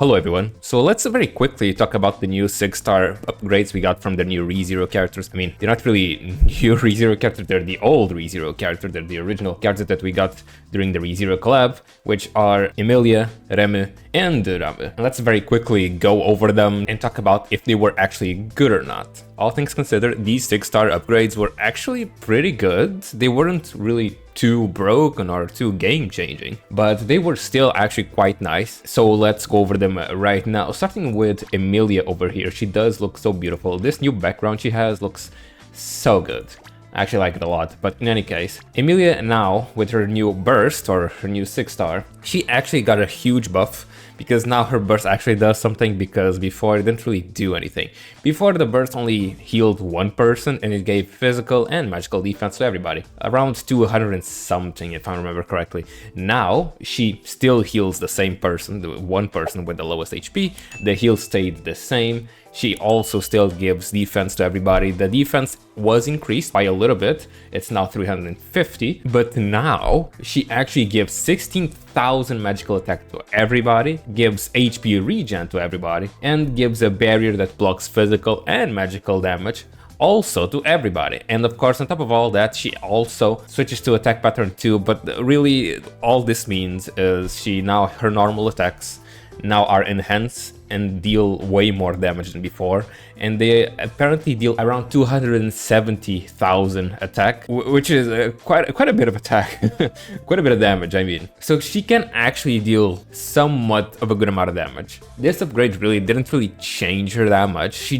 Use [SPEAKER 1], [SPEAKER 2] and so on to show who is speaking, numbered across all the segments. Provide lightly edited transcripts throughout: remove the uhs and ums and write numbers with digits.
[SPEAKER 1] Hello everyone, so let's very quickly talk about the new 6-star upgrades we got from the new ReZero characters. I mean, they're not really new ReZero characters, they're the old ReZero characters, they're the original characters that we got during the ReZero collab, which are Emilia, Remy, and Ramy. And let's very quickly go over them and talk about if they were actually good or not. All things considered, these 6-star upgrades were actually pretty good. They weren't really too broken or too game-changing, but they were still actually quite nice. So let's go over them right now, starting with Emilia over here. She does look so beautiful. This new background she has looks so good. I actually like it a lot, but in any case, Emilia now, with her new burst, or her new 6-star, she actually got a huge buff, because now her burst actually does something, because before it didn't really do anything. Before, the burst only healed one person, and it gave physical and magical defense to everybody. Around 200 and something, if I remember correctly. Now, she still heals the same person, the one person with the lowest HP. The heal stayed the same. She also still gives defense to everybody. The defense was increased by a little bit. It's now 350, but now she actually gives 16,000 magical attack to everybody, gives HP regen to everybody, and gives a barrier that blocks physical and magical damage also to everybody. And of course, on top of all that, she also switches to attack pattern 2, but really all this means is her normal attacks now are enhanced and deal way more damage than before, and they apparently deal around 270,000 attack, which is quite a bit of attack, quite a bit of damage, I mean. So she can actually deal somewhat of a good amount of damage. This upgrade really didn't really change her that much.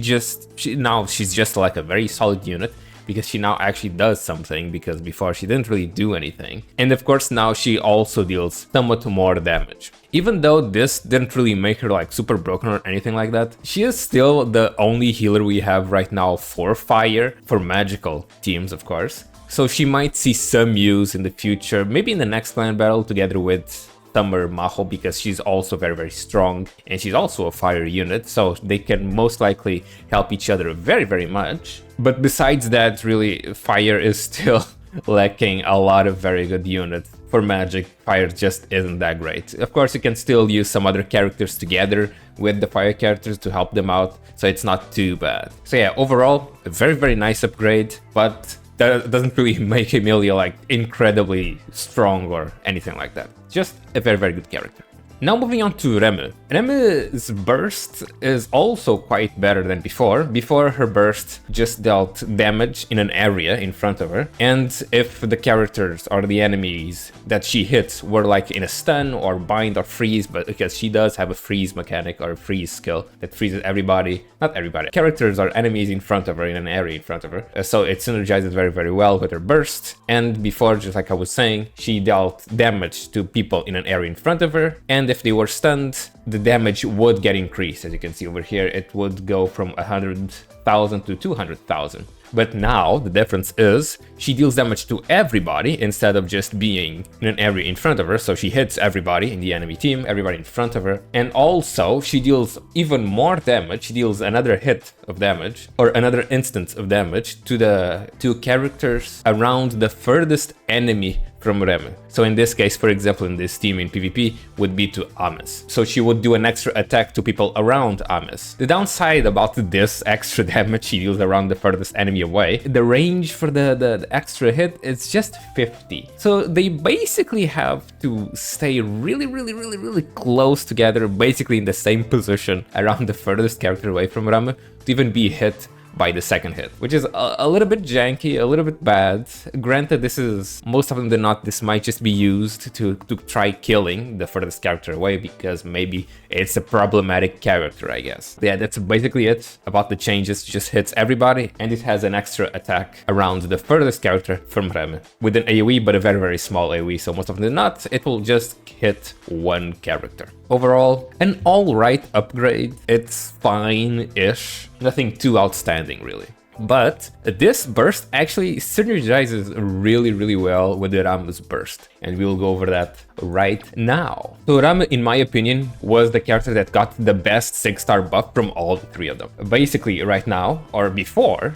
[SPEAKER 1] Now she's just like a very solid unit, because she now actually does something, because before she didn't really do anything. And of course now she also deals somewhat more damage. Even though this didn't really make her like super broken or anything like that, she is still the only healer we have right now for fire, for magical teams of course. So she might see some use in the future, maybe in the next clan battle together with Summer Maho, because she's also very strong and she's also a fire unit, so they can most likely help each other very much. But besides that, really, fire is still lacking a lot of very good units. For magic, fire just isn't that great. Of course, you can still use some other characters together with the fire characters to help them out, so it's not too bad. So yeah, overall, a very nice upgrade, but that doesn't really make Emilia like incredibly strong or anything like that. Just a very good character. Now moving on to Remy. Remy's burst is also quite better than before. Before, her burst just dealt damage in an area in front of her, and if the characters or the enemies that she hits were like in a stun or bind or freeze, but because she does have a freeze mechanic or a freeze skill that freezes everybody, not everybody, characters or enemies in front of her, in an area in front of her. So it synergizes very well with her burst. And before, just like I was saying, she dealt damage to people in an area in front of her, and if they were stunned, the damage would get increased. As you can see over here, it would go from 100,000 to 200,000. But now the difference is she deals damage to everybody instead of just being in an area in front of her. So she hits everybody in the enemy team, everybody in front of her. And also she deals even more damage. She deals another hit of damage, or another instance of damage, to the two characters around the furthest enemy from Remy. So in this case, for example, in this team in PvP, would be to Ames. So she would do an extra attack to people around Ames. The downside about this extra damage she deals around the furthest enemy away, the range for the extra hit is just 50. So they basically have to stay really close together, basically in the same position around the furthest character away from Remy, to even be hit by the second hit, which is a little bit janky, a little bit bad. Granted, this is, most often than not, this might just be used to try killing the furthest character away, because maybe it's a problematic character, I guess. Yeah, that's basically it about the changes. It just hits everybody, and it has an extra attack around the furthest character from Remy, with an AoE, but a very small AoE, so most often than not, it will just hit one character. Overall, an alright upgrade. It's fine-ish. Nothing too outstanding, really. But this burst actually synergizes really well with the Ramu's burst, and we'll go over that right now. So Ramu, in my opinion, was the character that got the best 6-star buff from all three of them. Basically right now, or before,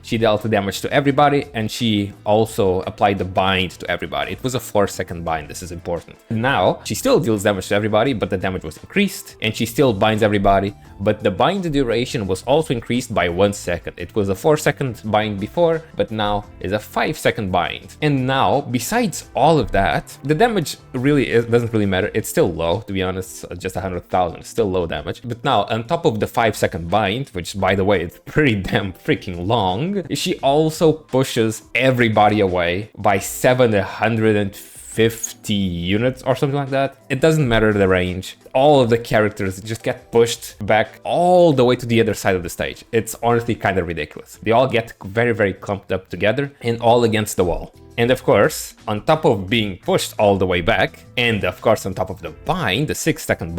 [SPEAKER 1] she dealt damage to everybody, and she also applied the bind to everybody. It was a 4-second bind, this is important. Now, she still deals damage to everybody, but the damage was increased, and she still binds everybody, but the bind duration was also increased by 1 second. It was a 4-second bind before, but now is a 5-second bind. And now, besides all of that, the damage really doesn't really matter. It's still low, to be honest, just 100,000, still low damage. But now, on top of the 5-second bind, which by the way, is pretty damn freaking long, she also pushes everybody away by 750 units or something like that. It doesn't matter the range. All of the characters just get pushed back all the way to the other side of the stage. It's honestly kind of ridiculous. They all get very clumped up together and all against the wall. And of course, on top of being pushed all the way back, and of course on top of the bind, the 5-second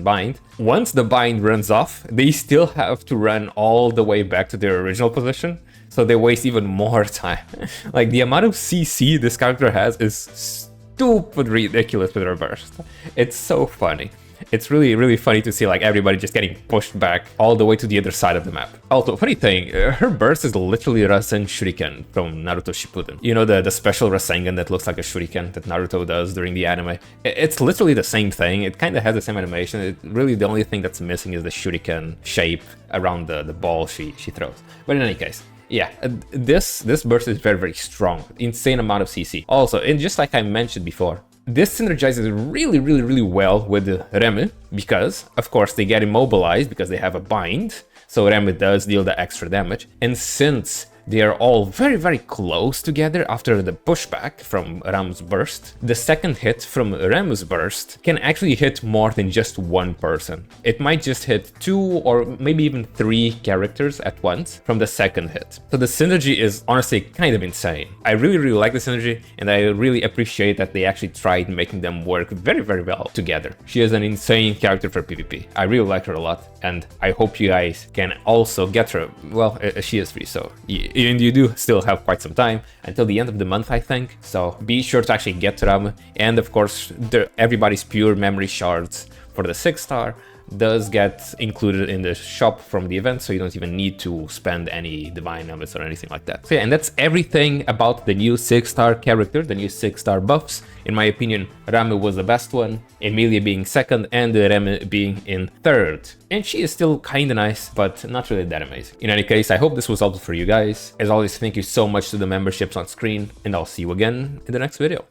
[SPEAKER 1] bind, once the bind runs off, they still have to run all the way back to their original position. So they waste even more time. Like, the amount of CC this character has is stupid ridiculous with her burst. It's so funny. It's really funny to see like everybody just getting pushed back all the way to the other side of the map. Also, funny thing, her burst is literally Rasen Shuriken from Naruto Shippuden. You know, the special Rasengan that looks like a Shuriken that Naruto does during the anime. It's literally the same thing. It kind of has the same animation. Really, the only thing that's missing is the Shuriken shape around the ball she throws. But in any case, yeah, this burst is very strong. Insane amount of CC. Also, and just like I mentioned before, this synergizes really well with Remu, because, of course, they get immobilized because they have a bind, so Remu does deal the extra damage, and since they are all very close together after the pushback from Ramu's burst, the second hit from Ramu's burst can actually hit more than just one person. It might just hit 2 or maybe even 3 characters at once from the second hit. So the synergy is honestly kind of insane. I really like the synergy, and I really appreciate that they actually tried making them work very well together. She is an insane character for PvP. I really like her a lot, and I hope you guys can also get her. Well, she is free, so and you do still have quite some time until the end of the month, I think. So be sure to actually get to Ramu. And of course, everybody's pure memory shards for the 6-star does get included in the shop from the event, so you don't even need to spend any divine numbers or anything like that. So yeah, and that's everything about the new 6-star character, the new 6-star buffs. In my opinion, Ramu was the best one, Emilia being second, and Remu being in third. And she is still kinda nice, but not really that amazing. In any case, I hope this was helpful for you guys. As always, thank you so much to the memberships on screen, and I'll see you again in the next video.